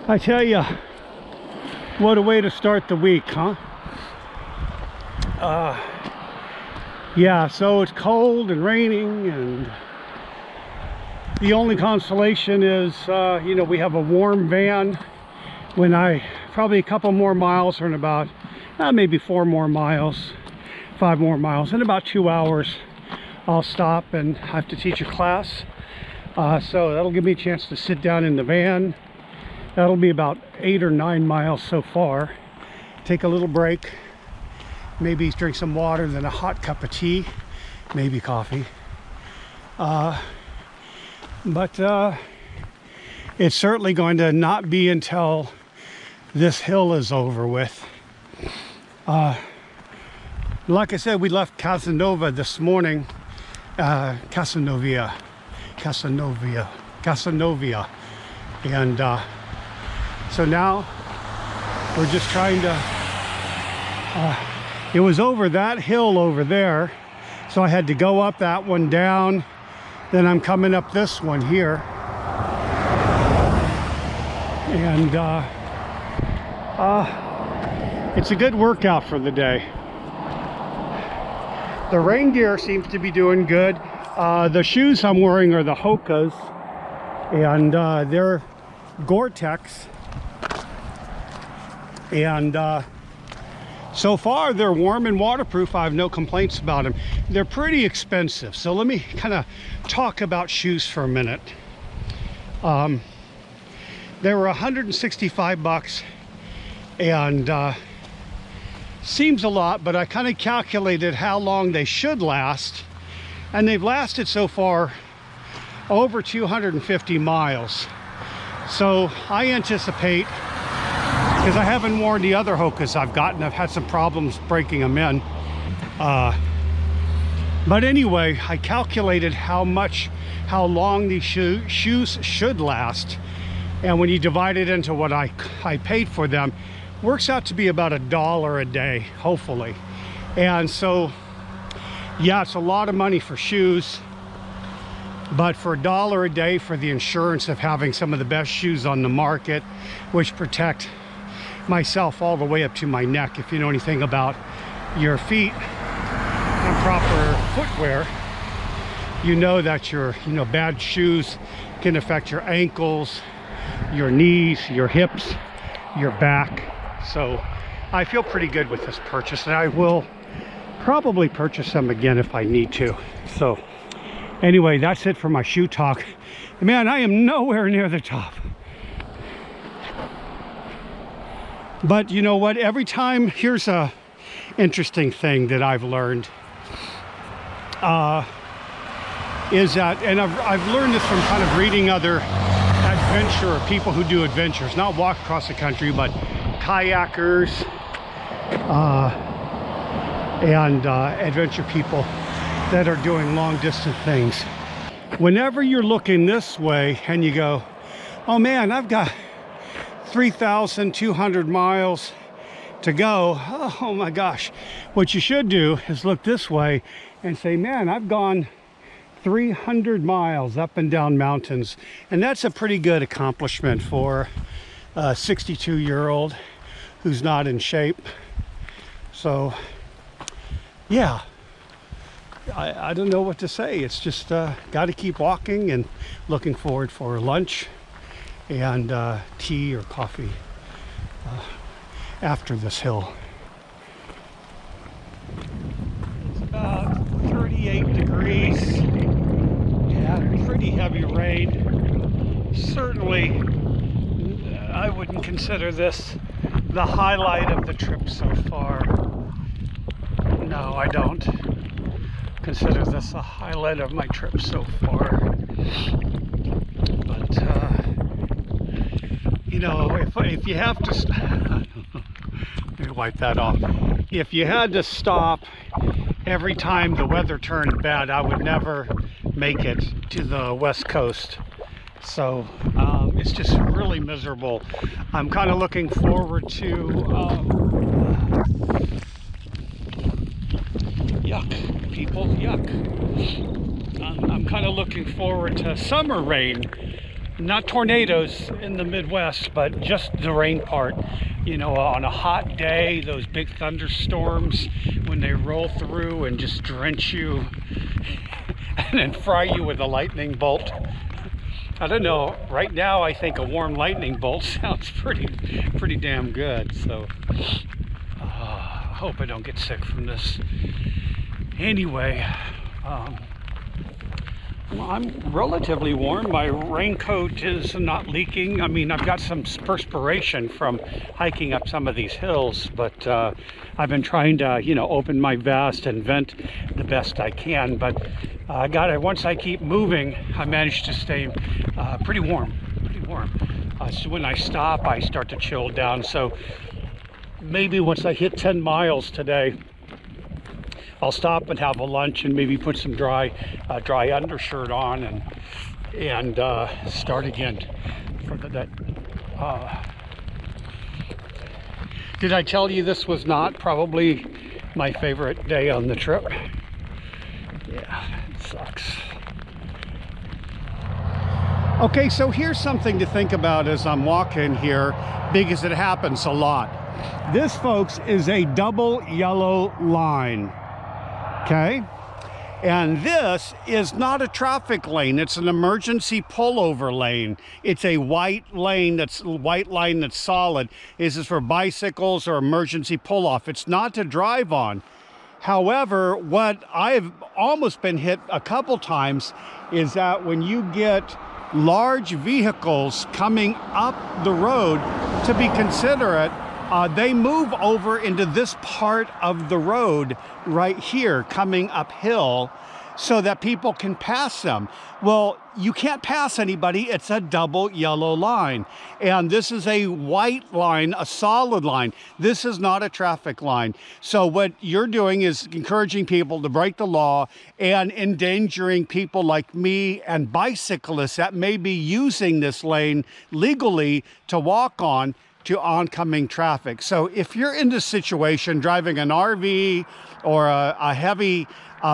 I tell you, what a way to start the week, huh? Yeah, so it's cold and raining, and the only consolation is, you know, we have a warm van. When probably a couple more miles, or in about maybe 4 more miles, 5 more miles, in about 2 hours, I'll stop and have to teach a class. So that'll give me a chance to sit down in the van. That'll be about 8 or 9 miles so far. Take a little break, maybe drink some water, then a hot cup of tea, maybe coffee. But it's certainly going to not be until this hill is over with. Like I said, we left Casanova this morning. Casanovia. And so now we're just trying to, it was over that hill over there, so I had to go up that one, down, then I'm coming up this one here, and it's a good workout for the day. The rain gear seems to be doing good. The shoes I'm wearing are the Hoka's, and they're Gore-Tex, and so far they're warm and waterproof. I have no complaints about them. They're pretty expensive, so let me kind of talk about shoes for a minute. They were 165 bucks, and seems a lot, but I kind of calculated how long they should last, and they've lasted so far over 250 miles. So I anticipate, because I haven't worn the other Hokas I've gotten, I've had some problems breaking them in. But anyway, I calculated how long these shoes should last. And when you divide it into what I paid for them, works out to be about $1 a day, hopefully. And so, yeah, it's a lot of money for shoes. But for $1 a day for the insurance of having some of the best shoes on the market, which protect myself all the way up to my neck. If you know anything about your feet and proper footwear, you know that bad shoes can affect your ankles, your knees, your hips, your back. So I feel pretty good with this purchase, and I will probably purchase them again if I need to. So anyway, that's it for my shoe talk. Man, I am nowhere near the top. But you know what? Every time, here's a interesting thing that I've learned. Is that, and I've learned this from kind of reading other people who do adventures, not walk across the country, but kayakers and adventure people that are doing long distance things. Whenever you're looking this way and you go, oh man, I've got 3,200 miles to go, oh my gosh, what you should do is look this way and say, man, I've gone 300 miles up and down mountains. And that's a pretty good accomplishment for a 62-year-old who's not in shape. So yeah, I don't know what to say. It's just got to keep walking, and looking forward for lunch and tea or coffee after this hill. It's about 38 degrees. Yeah, pretty heavy rain. Certainly, I wouldn't consider this the highlight of the trip so far. No, I don't consider this a highlight of my trip so far. But you know, if you have to let me wipe that off. If you had to stop every time the weather turned bad, I would never make it to the West Coast. So it's just really miserable. I'm kind of looking forward to yuck, people, yuck. I'm kind of looking forward to summer rain, not tornadoes in the Midwest, but just the rain part. You know, on a hot day, those big thunderstorms, when they roll through and just drench you and then fry you with a lightning bolt. I don't know, right now I think a warm lightning bolt sounds pretty damn good. So I hope I don't get sick from this. Anyway, well, I'm relatively warm. My raincoat is not leaking. I mean, I've got some perspiration from hiking up some of these hills, but I've been trying to, you know, open my vest and vent the best I can. But once I keep moving, I manage to stay pretty warm. So when I stop, I start to chill down. So maybe once I hit 10 miles today, I'll stop and have a lunch and maybe put some dry undershirt on and start again. Did I tell you this was not probably my favorite day on the trip? Yeah, it sucks. Okay, so here's something to think about as I'm walking here, because it happens a lot. This, folks, is a double yellow line. Okay, and this is not a traffic lane. It's an emergency pullover lane. It's a white line that's solid. This is for bicycles or emergency pull-off. It's not to drive on. However, what I've almost been hit a couple times is that when you get large vehicles coming up the road, to be considerate, they move over into this part of the road right here coming uphill so that people can pass them. Well, you can't pass anybody. It's a double yellow line. And this is a white line, a solid line. This is not a traffic line. So what you're doing is encouraging people to break the law and endangering people like me and bicyclists that may be using this lane legally to walk on to oncoming traffic. So if you're in this situation, driving an RV or a heavy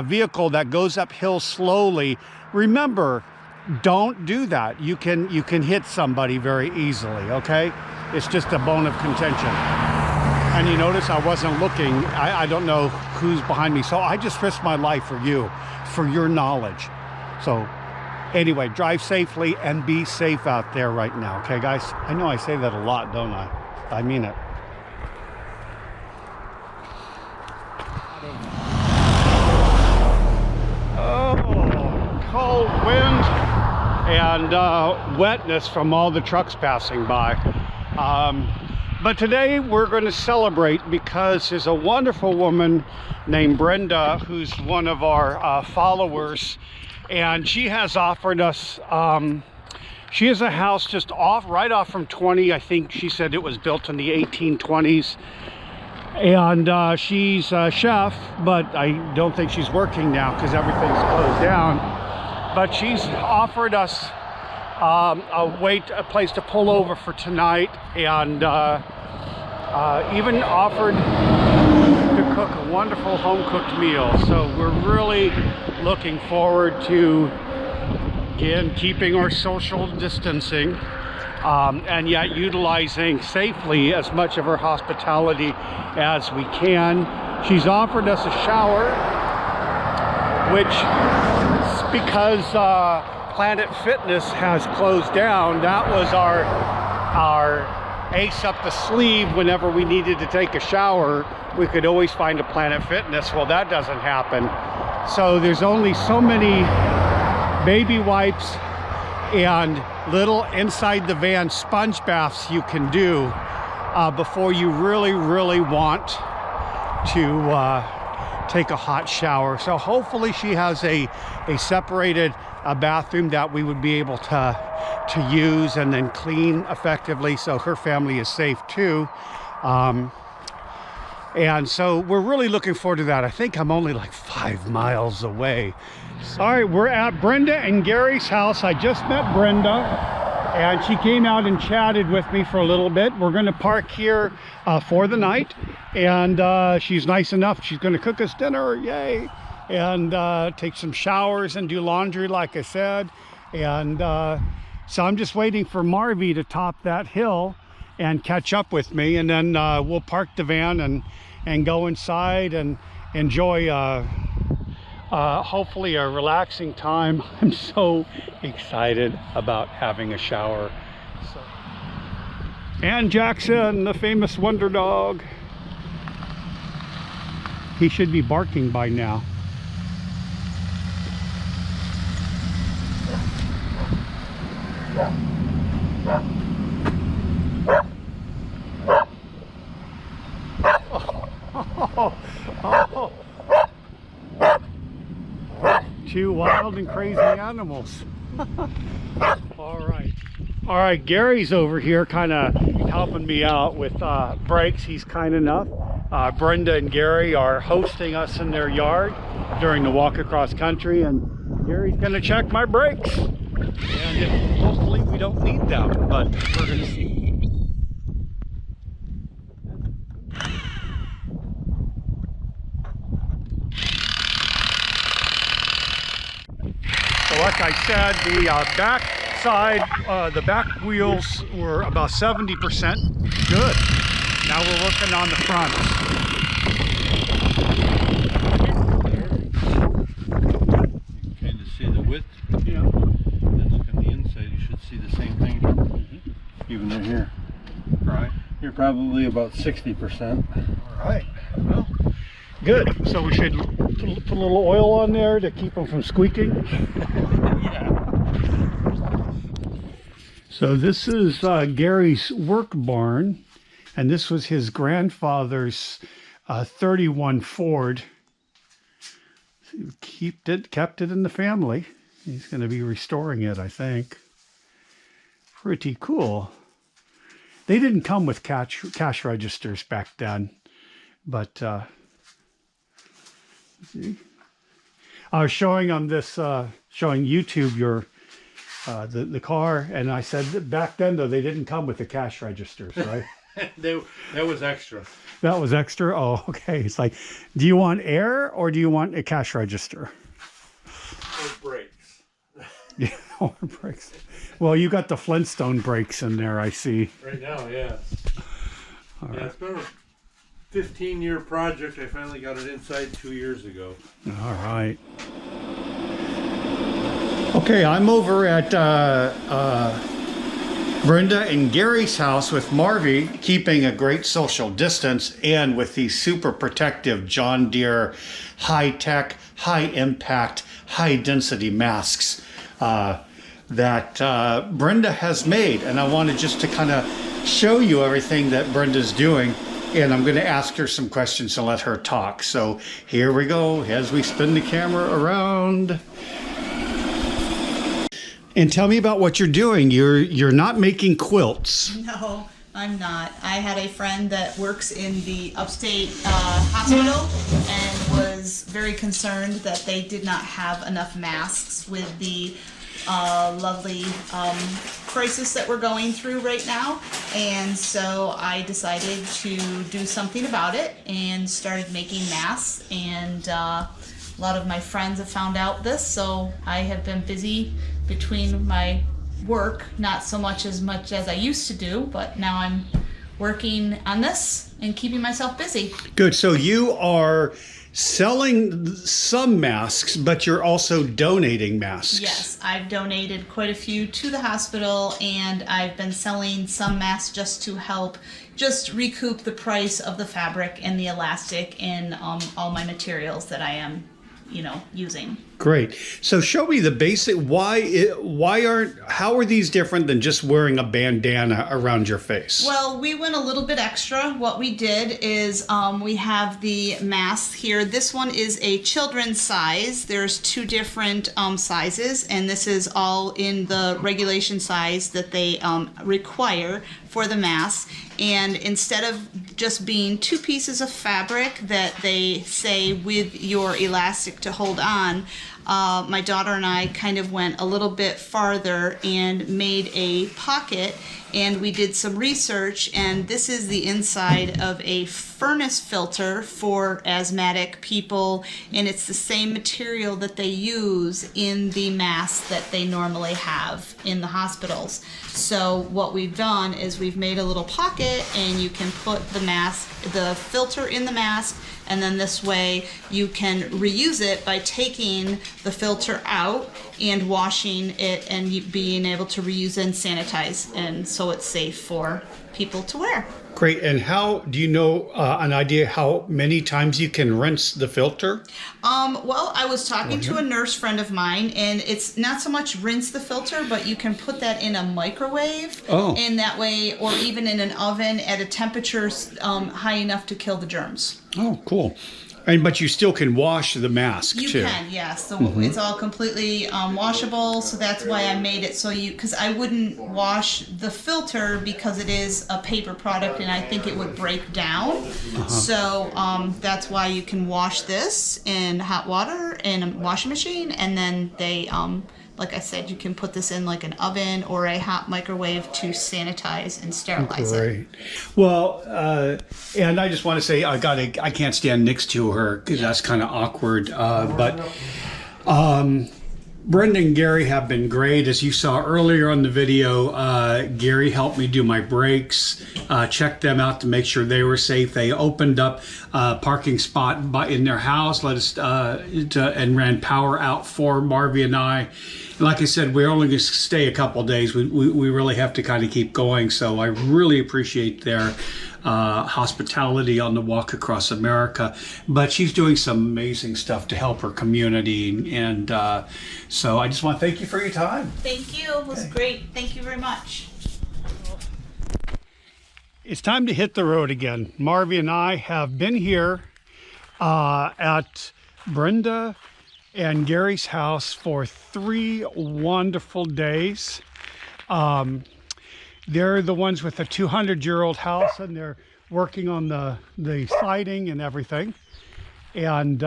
vehicle that goes uphill slowly, remember, don't do that. You can hit somebody very easily, okay? It's just a bone of contention. And you notice I wasn't looking. I don't know who's behind me, so I just risked my life for you, for your knowledge. So anyway, drive safely and be safe out there right now, okay, guys? I know I say that a lot, don't I? I mean it. Oh, cold wind and wetness from all the trucks passing by. But today we're going to celebrate because there's a wonderful woman named Brenda who's one of our followers. And she has offered us, she has a house just right off from 20. I think she said it was built in the 1820s. And she's a chef, but I don't think she's working now because everything's closed down. But she's offered us a place to pull over for tonight, and even offered to cook a wonderful home-cooked meal. So we're really looking forward to, again, keeping our social distancing and yet utilizing safely as much of her hospitality as we can. She's offered us a shower, which, because Planet Fitness has closed down, that was our ace up the sleeve. Whenever we needed to take a shower, we could always find a Planet Fitness. Well, that doesn't happen. So there's only so many baby wipes and little inside the van sponge baths you can do before you really want to take a hot shower. So hopefully she has a separated bathroom that we would be able to use and then clean effectively, so her family is safe too. And so we're really looking forward to that. I think I'm only like 5 miles away. All right, we're at Brenda and Gary's house. I just met Brenda, and she came out and chatted with me for a little bit. We're going to park here for the night, and she's nice enough. She's going to cook us dinner, yay, and take some showers and do laundry, like I said. And So I'm just waiting for Marvy to top that hill and catch up with me, and then we'll park the van and go inside and enjoy hopefully a relaxing time. I'm so excited about having a shower. And Jackson, the famous wonder dog. He should be barking by now. Two wild and crazy animals. All right, Gary's over here kind of helping me out with brakes. He's kind enough. Brenda and Gary are hosting us in their yard during the walk across country, and Gary's gonna check my brakes. And hopefully we don't need them, but we're gonna see. So like I said, the back side, the back wheels were about 70% good. Now we're working on the front. You can kind of see the width. Yeah. Then look on the inside, you should see the same thing. Even in here. Right. You're probably about 60%. All right. Well, good. So we should put a little oil on there to keep them from squeaking. Yeah. So this is Gary's work barn, and this was his grandfather's 31 Ford. He kept it in the family. He's going to be restoring it, I think. Pretty cool. They didn't come with cash registers back then, but see? I was showing on this, showing YouTube your the car, and I said that back then though they didn't come with the cash registers, right? That was extra. That was extra. Oh, okay. It's like, do you want air or do you want a cash register? Or brakes. Yeah, or brakes. Well, you got the Flintstone brakes in there, I see. Right now, yeah. All Yeah, right. it's been a 15-year project. I finally got it inside 2 years ago. All right. Okay, I'm over at Brenda and Gary's house with Marvy, keeping a great social distance and with these super protective John Deere high-tech, high-impact, high-density masks that Brenda has made. And I wanted just to kind of show you everything that Brenda's doing. And I'm going to ask her some questions and let her talk. So here we go as we spin the camera around. And tell me about what you're doing. You're not making quilts. No, I'm not. I had a friend that works in the upstate hospital and was very concerned that they did not have enough masks with the lovely crisis that we're going through right now. And so I decided to do something about it and started making masks. And a lot of my friends have found out this, so I have been busy between my work, not so much as I used to do, but now I'm working on this and keeping myself busy. Good. So you are selling some masks, but you're also donating masks. Yes, I've donated quite a few to the hospital, and I've been selling some masks just to help just recoup the price of the fabric and the elastic and all my materials that I am using. Great. So show me the basic, how are these different than just wearing a bandana around your face? Well, we went a little bit extra. What we did is we have the mask here. This one is a children's size. There's two different sizes, and this is all in the regulation size that they require for the mask. And instead of just being two pieces of fabric that they say with your elastic to hold on, my daughter and I kind of went a little bit farther and made a pocket, and we did some research, and this is the inside of a furnace filter for asthmatic people, and it's the same material that they use in the masks that they normally have in the hospitals. So what we've done is we've made a little pocket, and you can put the filter in the mask, and then this way you can reuse it by taking the filter out and washing it and being able to reuse and sanitize, and so it's safe for people to wear. Great. And how do you know an idea how many times you can rinse the filter? Well, I was talking to a nurse friend of mine, and it's not so much rinse the filter, but you can put that in a microwave, and that way, or even in an oven at a temperature high enough to kill the germs. Oh, cool. But you still can wash the mask too. You can, yes. So it's all completely washable. So that's why I made it so because I wouldn't wash the filter because it is a paper product and I think it would break down. So that's why you can wash this in hot water in a washing machine, and then they, like I said, you can put this in like an oven or a hot microwave to sanitize and sterilize it. Great. Well, and I just want to say I can't stand next to her because that's kind of awkward. But Brenda and Gary have been great. As you saw earlier on the video, Gary helped me do my brakes, checked them out to make sure they were safe. They opened up a parking spot in their house, let us and ran power out for Marvy and I. Like I said, we're only going to stay a couple days. We really have to kind of keep going. So I really appreciate their hospitality on the walk across America. But she's doing some amazing stuff to help her community. And so I just want to thank you for your time. Thank you. It was great. Thank you very much. It's time to hit the road again. Marvy and I have been here at Brenda and Gary's house for 3 wonderful days. They're the ones with the 200-year-old house, and they're working on the siding and everything. And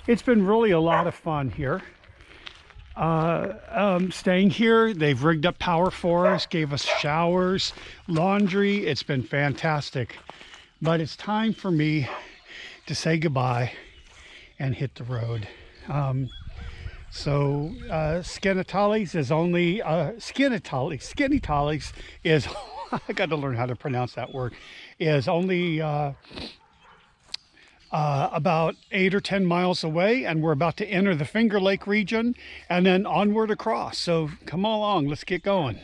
it's been really a lot of fun here. Staying here, they've rigged up power for us, gave us showers, laundry. It's been fantastic. But it's time for me to say goodbye and hit the road. So Skinny Tallies is only Skinny Tallies is I got to learn how to pronounce that word, is only about 8 or 10 miles away, and we're about to enter the Finger Lake region and then onward across. So come along, let's get going.